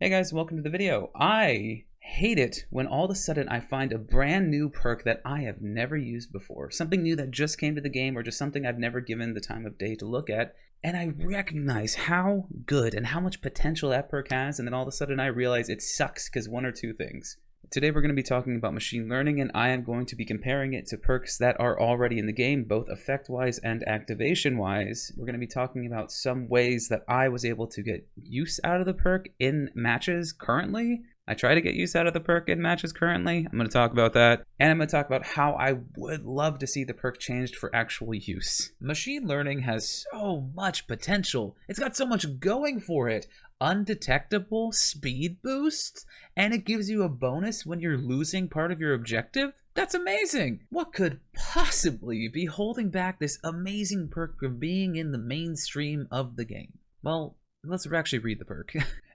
Hey guys, welcome to the video. I hate it when all of a sudden I find a brand new perk that I have never used before. Something new that just came to the game or just something I've never given the time of day to look at. And I recognize how good and how much potential that perk has, and then all of a sudden I realize it sucks because one or two things. Today we're going to be talking about machine learning, and I am going to be comparing it to perks that are already in the game, both effect-wise and activation-wise. We're going to be talking about some ways that I was able to get use out of the perk in matches currently. I try to get use out of the perk in matches currently. I'm going to talk about that, and I'm going to talk about how I would love to see the perk changed for actual use. Machine learning has so much potential. It's got so much going for it. Undetectable speed boosts, and it gives you a bonus when you're losing part of your objective? That's amazing! What could possibly be holding back this amazing perk from being in the mainstream of the game? Well, let's actually read the perk.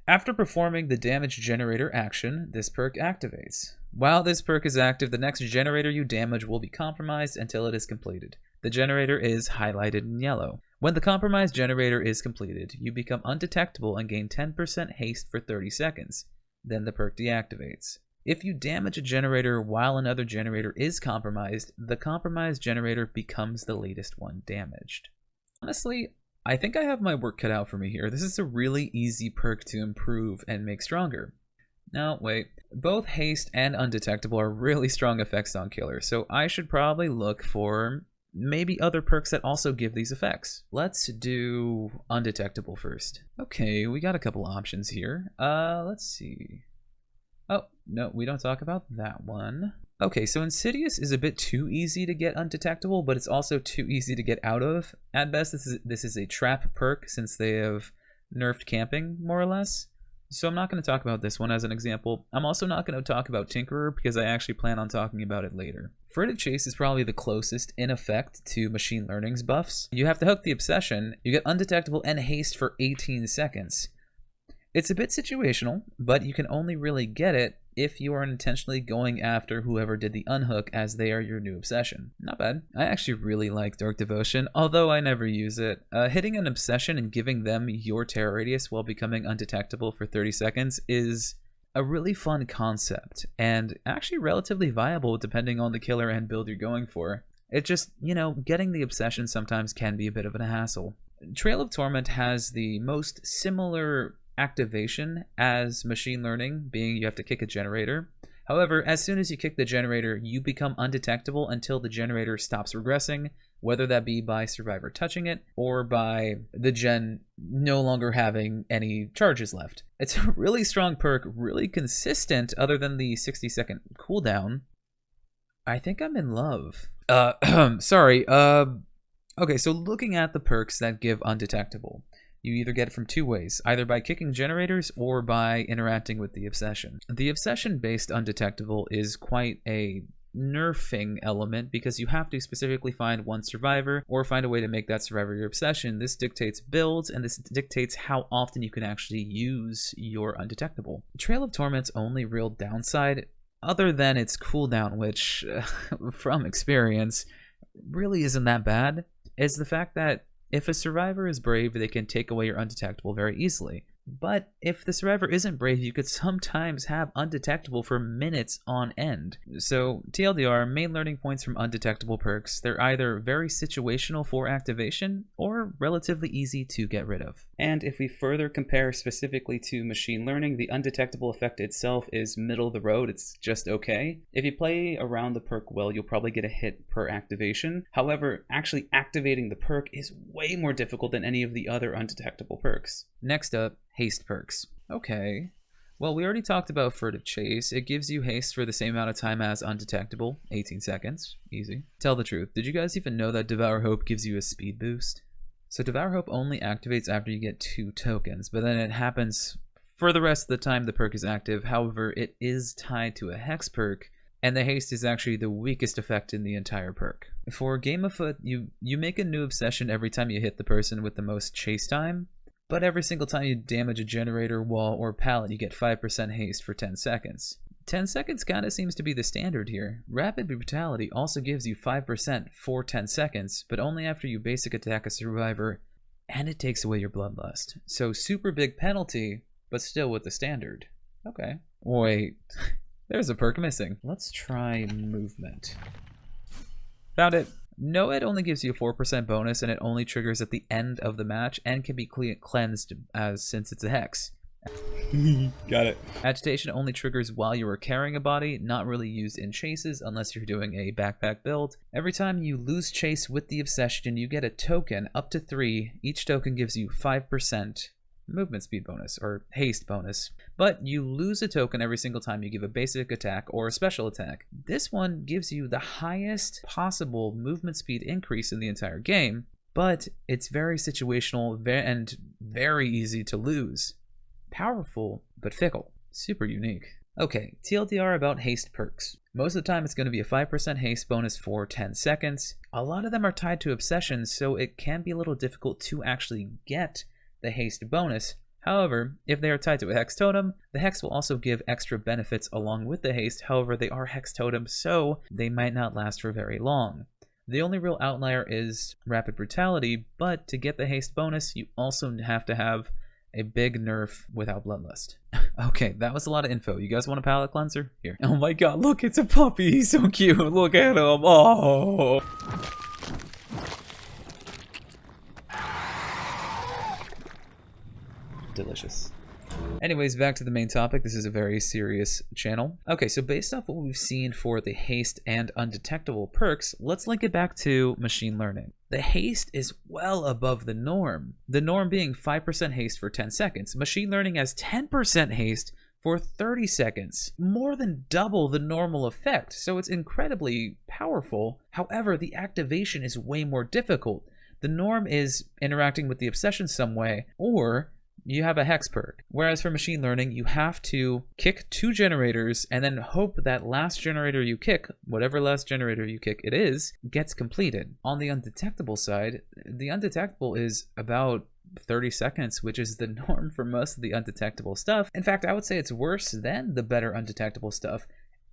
After performing the damage generator action, this perk activates. While this perk is active, the next generator you damage will be compromised until it is completed. The generator is highlighted in yellow. When the compromised generator is completed, you become undetectable and gain 10% haste for 30 seconds. Then the perk deactivates. If you damage a generator while another generator is compromised, the compromised generator becomes the latest one damaged. Honestly, I think I have my work cut out for me here. This is a really easy perk to improve and make stronger. No, wait. Both haste and undetectable are really strong effects on killers, so I should probably look for maybe other perks that also give these effects. Let's do undetectable first. Okay, we got a couple options here. Let's see. Oh, no, we don't talk about that one. Okay, so Insidious is a bit too easy to get undetectable, but it's also too easy to get out of. At best, this is a trap perk since they have nerfed camping, more or less. So I'm not going to talk about this one as an example. I'm also not going to talk about Tinkerer because I actually plan on talking about it later. Furtive Chase is probably the closest in effect to Machine Learning's buffs. You have to hook the Obsession, you get undetectable and haste for 18 seconds. It's a bit situational, but you can only really get it if you are intentionally going after whoever did the unhook, as they are your new obsession. Not bad. I actually really like Dark Devotion, although I never use it. Hitting an obsession and giving them your terror radius while becoming undetectable for 30 seconds is a really fun concept, and actually relatively viable depending on the killer and build you're going for. It just, getting the obsession sometimes can be a bit of a hassle. Trail of Torment has the most similar activation as Machine Learning, being you have to kick a generator. However, as soon as you kick the generator, you become undetectable until the generator stops regressing, whether that be by survivor touching it or by the gen no longer having any charges left. It's a really strong perk, really consistent other than the 60-second cooldown. I think I'm in love. Sorry. Okay, so looking at the perks that give undetectable, you either get it from two ways, either by kicking generators or by interacting with the Obsession. The Obsession-based undetectable is quite a nerfing element because you have to specifically find one survivor or find a way to make that survivor your obsession. This dictates builds, and this dictates how often you can actually use your undetectable. Trail of Torment's only real downside, other than its cooldown, which, from experience, really isn't that bad, is the fact that if a survivor is brave, they can take away your undetectable very easily. But if the survivor isn't brave, you could sometimes have undetectable for minutes on end. So TLDR, main learning points from undetectable perks, they're either very situational for activation or relatively easy to get rid of. And if we further compare specifically to Machine Learning, the undetectable effect itself is middle of the road. It's just okay. If you play around the perk well, you'll probably get a hit per activation. However, actually activating the perk is way more difficult than any of the other undetectable perks. Next up, haste perks. Okay, well, we already talked about Furtive Chase. It gives you haste for the same amount of time as undetectable, 18 seconds, easy. Tell the truth, did you guys even know that Devour Hope gives you a speed boost? So Devour Hope only activates after you get 2 tokens, but then it happens for the rest of the time the perk is active. However, it is tied to a hex perk, and the haste is actually the weakest effect in the entire perk. For Game Afoot, you make a new obsession every time you hit the person with the most chase time, but every single time you damage a generator, wall, or pallet, you get 5% haste for 10 seconds. 10 seconds kinda seems to be the standard here. Rapid Brutality also gives you 5% for 10 seconds, but only after you basic attack a survivor, and it takes away your bloodlust. So super big penalty, but still with the standard. Okay. Wait, there's a perk missing. Let's try movement. Found it. No, it only gives you a 4% bonus, and it only triggers at the end of the match and can be cleansed since it's a hex. Got it. Agitation only triggers while you are carrying a body, not really used in chases unless you're doing a backpack build. Every time you lose chase with the obsession, you get a token up to 3. Each token gives you 5% movement speed bonus or haste bonus, but you lose a token every single time you give a basic attack or a special attack. This one gives you the highest possible movement speed increase in the entire game, but it's very situational and very easy to lose. Powerful, but fickle. Super unique. Okay, TLDR about haste perks. Most of the time it's going to be a 5% haste bonus for 10 seconds. A lot of them are tied to obsessions, so it can be a little difficult to actually get the haste bonus. However, if they are tied to a hex totem, the hex will also give extra benefits along with the haste. However, they are hex totems, so they might not last for very long. The only real outlier is rapid brutality, but to get the haste bonus, you also have to have a big nerf without bloodlust. Okay, that was a lot of info. You guys want a palate cleanser? Here. Oh my god, look, it's a puppy. He's so cute. Look at him. Oh. Delicious. Anyways, back to the main topic. This is a very serious channel. Okay, so based off what we've seen for the haste and undetectable perks, let's link it back to machine learning. The haste is well above the norm. The norm being 5% haste for 10 seconds. Machine learning has 10% haste for 30 seconds. More than double the normal effect, so it's incredibly powerful. However, the activation is way more difficult. The norm is interacting with the obsession some way, or you have a hex perk. Whereas for machine learning, you have to kick 2 generators and then hope that last generator you kick, whatever last generator you kick it is, gets completed. On the undetectable side, the undetectable is about 30 seconds, which is the norm for most of the undetectable stuff. In fact, I would say it's worse than the better undetectable stuff,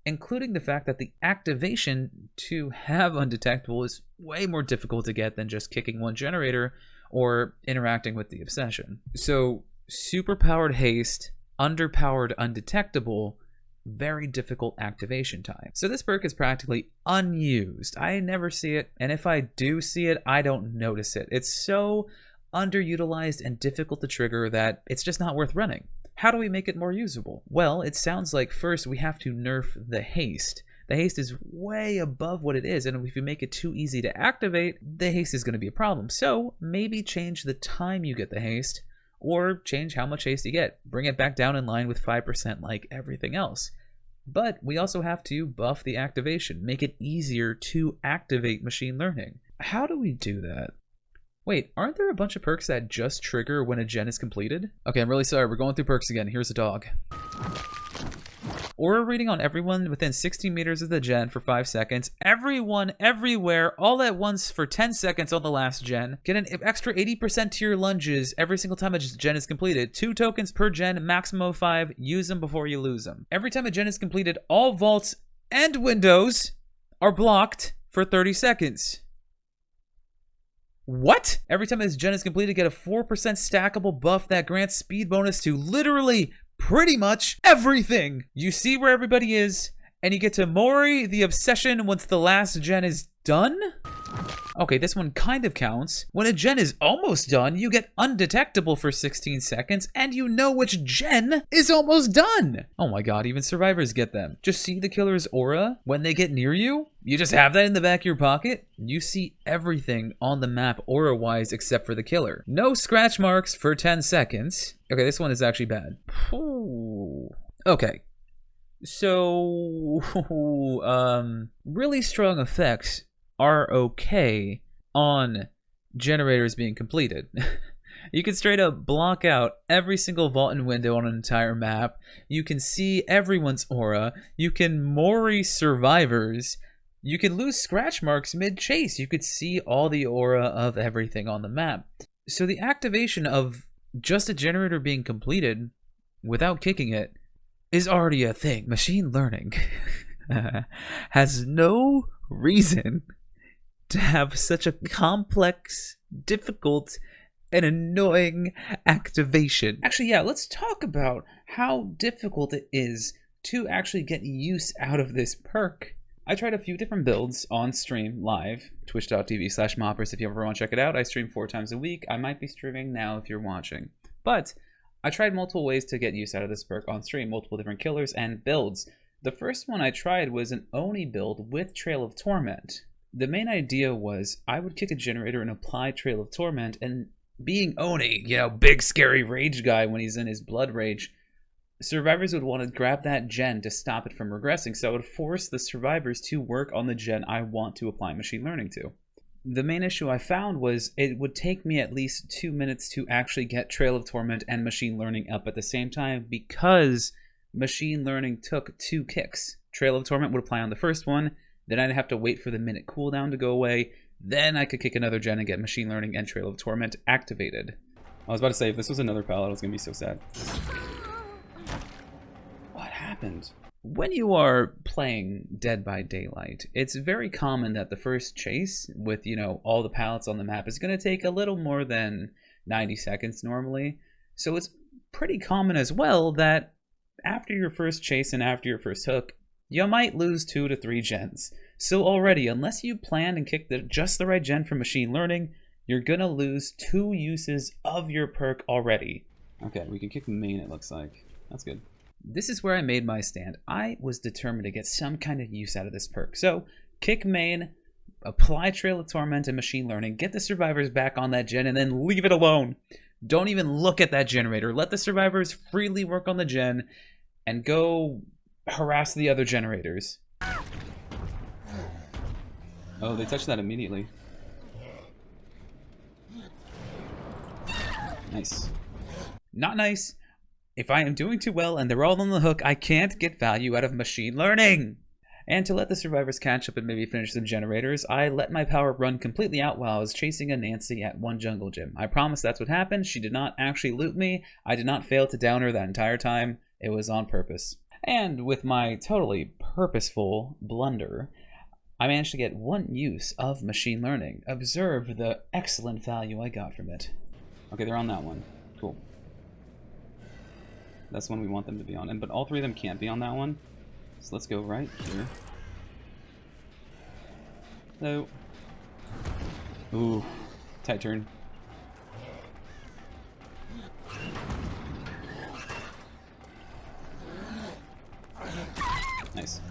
including the fact that the activation to have undetectable is way more difficult to get than just kicking 1 generator or interacting with the obsession. So superpowered haste, underpowered undetectable, very difficult activation time. So this perk is practically unused. I never see it, and if I do see it, I don't notice it. It's so underutilized and difficult to trigger that it's just not worth running. How do we make it more usable? Well, it sounds like first we have to nerf the haste. The haste is way above what it is, and if you make it too easy to activate, the haste is going to be a problem. So maybe change the time you get the haste, or change how much haste you get. Bring it back down in line with 5% like everything else. But we also have to buff the activation, make it easier to activate machine learning. How do we do that? Wait, aren't there a bunch of perks that just trigger when a gen is completed? Okay, I'm really sorry, we're going through perks again. Here's a dog. Aura reading on everyone within 60 meters of the gen for 5 seconds. Everyone, everywhere, all at once for 10 seconds on the last gen. Get an extra 80% to your lunges every single time a gen is completed. 2 tokens per gen, maximum of 5. Use them before you lose them. Every time a gen is completed, all vaults and windows are blocked for 30 seconds. What? Every time this gen is completed, get a 4% stackable buff that grants speed bonus to literally pretty much everything. You see where everybody is, and you get to Mori the obsession once the last gen is done? Okay, this one kind of counts. When a gen is almost done, you get undetectable for 16 seconds, and you know which gen is almost done. Oh my god, even survivors get them. Just see the killer's aura when they get near you. You just have that in the back of your pocket. You see everything on the map aura-wise except for the killer. No scratch marks for 10 seconds. Okay, this one is actually bad. Ooh. Okay. So, really strong effects are okay on generators being completed. You can straight up block out every single vault and window on an entire map. You can see everyone's aura. You can Mori survivors. You can lose scratch marks mid-chase. You could see all the aura of everything on the map. So the activation of just a generator being completed without kicking it is already a thing. Machine learning has no reason to have such a complex, difficult, an annoying activation. Actually, yeah, let's talk about how difficult it is to actually get use out of this perk. I tried a few different builds on stream live, twitch.tv/moppers if you ever want to check it out. I stream 4 times a week. I might be streaming now if you're watching. But I tried multiple ways to get use out of this perk on stream, multiple different killers and builds. The first one I tried was an Oni build with Trail of Torment. The main idea was I would kick a generator and apply Trail of Torment, and being Oni, big scary rage guy when he's in his blood rage, survivors would want to grab that gen to stop it from regressing, so I would force the survivors to work on the gen I want to apply machine learning to. The main issue I found was it would take me at least 2 minutes to actually get Trail of Torment and machine learning up at the same time, because machine learning took 2 kicks. Trail of Torment would apply on the first one, then I'd have to wait for the minute cooldown to go away, then I could kick another gen and get machine learning and Trail of Torment activated. I was about to say, if this was another pallet, I was going to be so sad. What happened? When you are playing Dead by Daylight, it's very common that the first chase with, all the pallets on the map is going to take a little more than 90 seconds normally. So it's pretty common as well that after your first chase and after your first hook, you might lose 2 to 3 gens. So already, unless you plan and kick just the right gen for machine learning, you're going to lose 2 uses of your perk already. Okay, we can kick main, it looks like. That's good. This is where I made my stand. I was determined to get some kind of use out of this perk. So, kick main, apply Trail of Torment and machine learning, get the survivors back on that gen, and then leave it alone. Don't even look at that generator. Let the survivors freely work on the gen and go harass the other generators. Oh, they touched that immediately. Nice. Not nice. If I am doing too well and they're all on the hook, I can't get value out of machine learning. And to let the survivors catch up and maybe finish some generators, I let my power run completely out while I was chasing a Nancy at one jungle gym. I promise that's what happened. She did not actually loot me. I did not fail to down her that entire time. It was on purpose. And with my totally purposeful blunder, I managed to get 1 use of machine learning. Observe the excellent value I got from it. Okay, they're on that one. Cool. That's one we want them to be on. But all 3 of them can't be on that one. So let's go right here. Hello. Ooh, tight turn. Nice.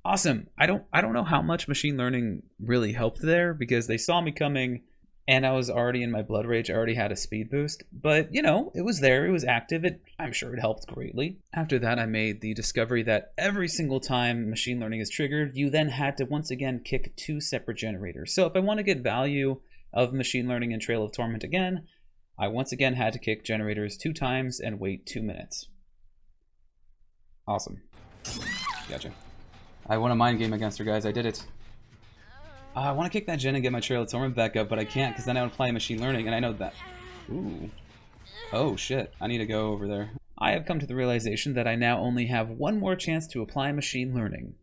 Awesome. I don't know how much machine learning really helped there, because they saw me coming and I was already in my blood rage. I already had a speed boost, but it was there, it was active. I'm sure it helped greatly. After that, I made the discovery that every single time machine learning is triggered, you then had to once again kick 2 separate generators. So if I want to get value of machine learning and Trail of Torment again, I once again had to kick generators 2 times and wait 2 minutes. Awesome. Gotcha. I won a mind game against her, guys. I did it. I want to kick that gen and get my Trail of Torment back up, but I can't because then I would apply machine learning, and I know that. Ooh. Oh, shit. I need to go over there. I have come to the realization that I now only have 1 more chance to apply machine learning.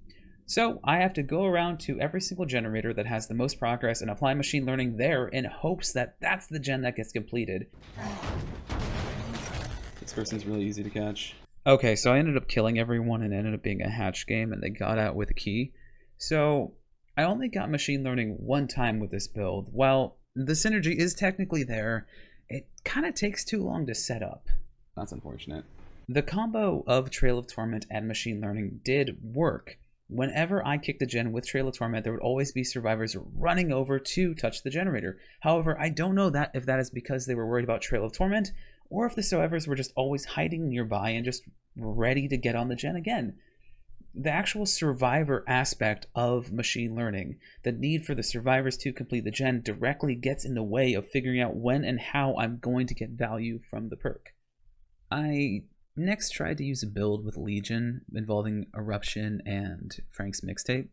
So I have to go around to every single generator that has the most progress and apply machine learning there in hopes that that's the gen that gets completed. This person's really easy to catch. Okay, so I ended up killing everyone and it ended up being a hatch game, and they got out with a key. So I only got machine learning 1 time with this build. While the synergy is technically there, it kind of takes too long to set up. That's unfortunate. The combo of Trail of Torment and machine learning did work. Whenever I kicked the gen with Trail of Torment, there would always be survivors running over to touch the generator. However, I don't know if that is because they were worried about Trail of Torment, or if the survivors were just always hiding nearby and just ready to get on the gen again. The actual survivor aspect of machine learning, the need for the survivors to complete the gen, directly gets in the way of figuring out when and how I'm going to get value from the perk. I next tried to use a build with Legion involving Eruption and Frank's mixtape,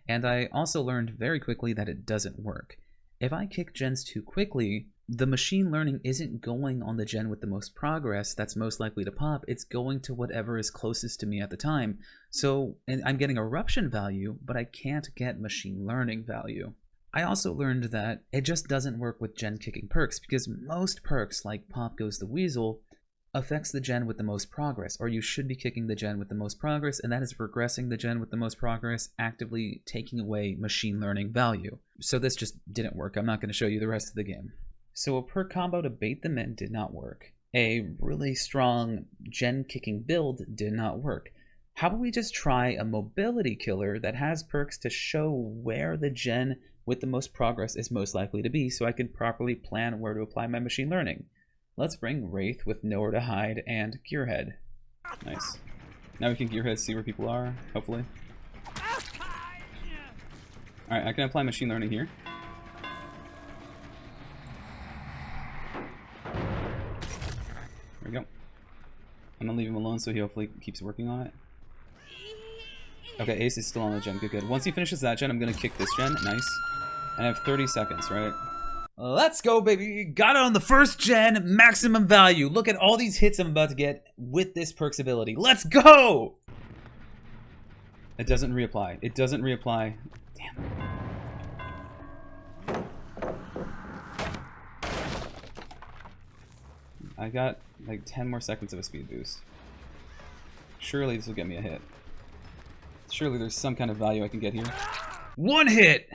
and I also learned very quickly that it doesn't work. If I kick gens too quickly, the machine learning isn't going on the gen with the most progress that's most likely to pop. It's going to whatever is closest to me at the time. So, and I'm getting Eruption value, but I can't get machine learning value. I also learned that it just doesn't work with gen kicking perks, because most perks, like Pop Goes the Weasel, affects the gen with the most progress, or you should be kicking the gen with the most progress, and that is regressing the gen with the most progress, actively taking away machine learning value. So this just didn't work. I'm not going to show you the rest of the game. So a perk combo to bait them in did not work. A really strong gen kicking build did not work. How about we just try a mobility killer that has perks to show where the gen with the most progress is most likely to be, so I can properly plan where to apply my machine learning. Let's bring Wraith with Nowhere to Hide and Gearhead. Nice. Now we can Gearhead, see where people are, hopefully. Alright, I can apply machine learning here. There we go. I'm gonna leave him alone so he hopefully keeps working on it. Okay, Ace is still on the gen. Good, good. Once he finishes that gen, I'm gonna kick this gen. Nice. And I have 30 seconds, right? Let's go, baby! Got it on the first gen, maximum value. Look at all these hits I'm about to get with this perk's ability. Let's go! It doesn't reapply. It doesn't reapply. Damn. I got like 10 more seconds of a speed boost. Surely this will get me a hit. Surely there's some kind of value I can get here. One hit!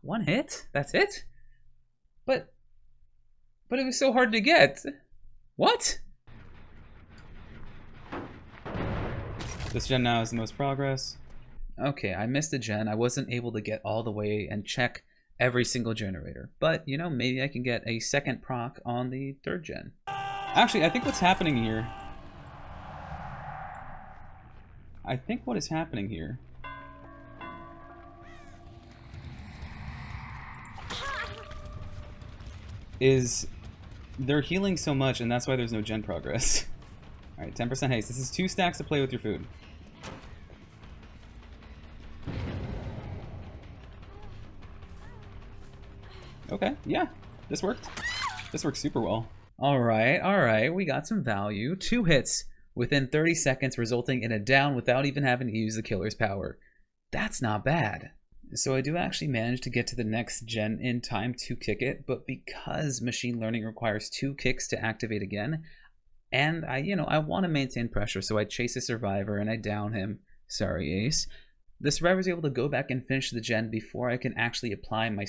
One hit? That's it? But it was so hard to get. What? This gen now has the most progress. Okay, I missed a gen. I wasn't able to get all the way and check every single generator. But, you know, maybe I can get a second proc on the third gen. Actually, I think what's happening here... I think what is happening here... is they're healing so much, and that's why there's no gen progress. Alright, 10% haste. This is 2 stacks to play with your food. Okay, yeah, this worked. This works super well. Alright, we got some value. 2 hits within 30 seconds, resulting in a down without even having to use the killer's power. That's not bad. So I do actually manage to get to the next gen in time to kick it, but because machine learning requires 2 kicks to activate again, and I want to maintain pressure, so I chase a survivor and I down him. Sorry, Ace. The survivor's able to go back and finish the gen before I can actually apply my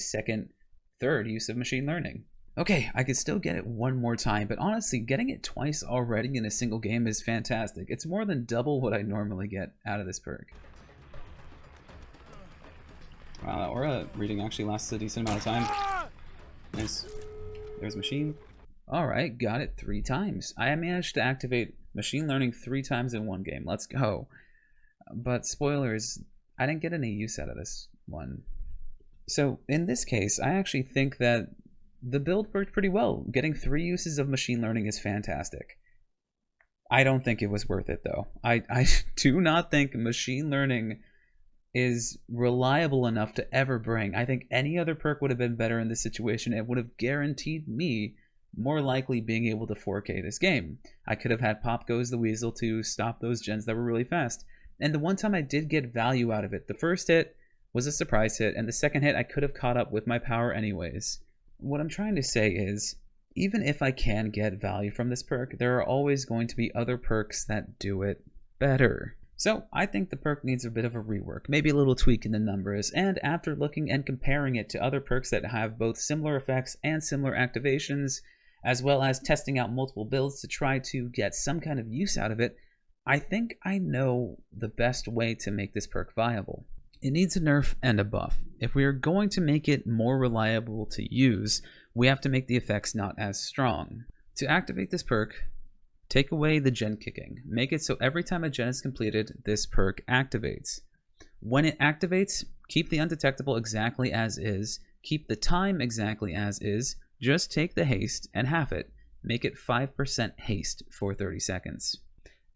third use of machine learning. Okay, I could still get it one more time, but honestly, getting it twice already in a single game is fantastic. It's more than double what I normally get out of this perk. Wow, that aura reading actually lasts a decent amount of time. Nice. There's machine. Alright, got it 3 times. I managed to activate machine learning 3 times in one game. Let's go. But spoilers, I didn't get any use out of this one. So in this case, I actually think that the build worked pretty well. Getting 3 uses of machine learning is fantastic. I don't think it was worth it though. I do not think machine learning is reliable enough to ever bring. I think any other perk would have been better in this situation. It would have guaranteed me more likely being able to 4K this game. I could have had Pop Goes the Weasel to stop those gens that were really fast. And the one time I did get value out of it, the first hit was a surprise hit, and the second hit I could have caught up with my power anyways. What I'm trying to say is, even if I can get value from this perk, there are always going to be other perks that do it better. So I think the perk needs a bit of a rework, maybe a little tweak in the numbers, and after looking and comparing it to other perks that have both similar effects and similar activations, as well as testing out multiple builds to try to get some kind of use out of it, I think I know the best way to make this perk viable. It needs a nerf and a buff. If we are going to make it more reliable to use, we have to make the effects not as strong. To activate this perk, take away the gen kicking. Make it so every time a gen is completed, this perk activates. When it activates, keep the undetectable exactly as is, keep the time exactly as is, just take the haste and half it. Make it 5% haste for 30 seconds.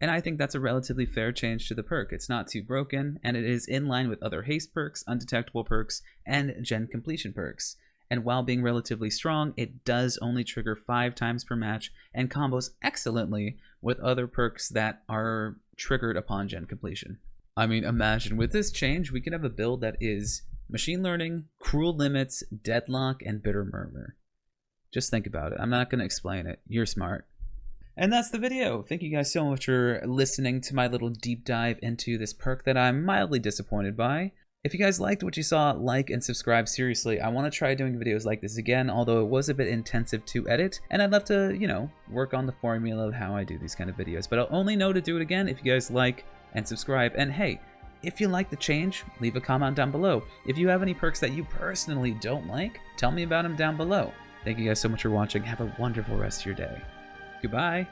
And I think that's a relatively fair change to the perk. It's not too broken, and it is in line with other haste perks, undetectable perks, and gen completion perks. And while being relatively strong, it does only trigger 5 times per match and combos excellently with other perks that are triggered upon gen completion. I mean, imagine with this change, we could have a build that is Machine learning, cruel limits, deadlock, and bitter murmur. Just think about it. I'm not going to explain it. You're smart. And that's the video. Thank you guys so much for listening to my little deep dive into this perk that I'm mildly disappointed by. If you guys liked what you saw, like and subscribe. Seriously, I want to try doing videos like this again, although it was a bit intensive to edit, and I'd love to, you know, work on the formula of how I do these kind of videos. But I'll only know to do it again if you guys like and subscribe. And hey, if you like the change, leave a comment down below. If you have any perks that you personally don't like, tell me about them down below. Thank you guys so much for watching. Have a wonderful rest of your day. Goodbye.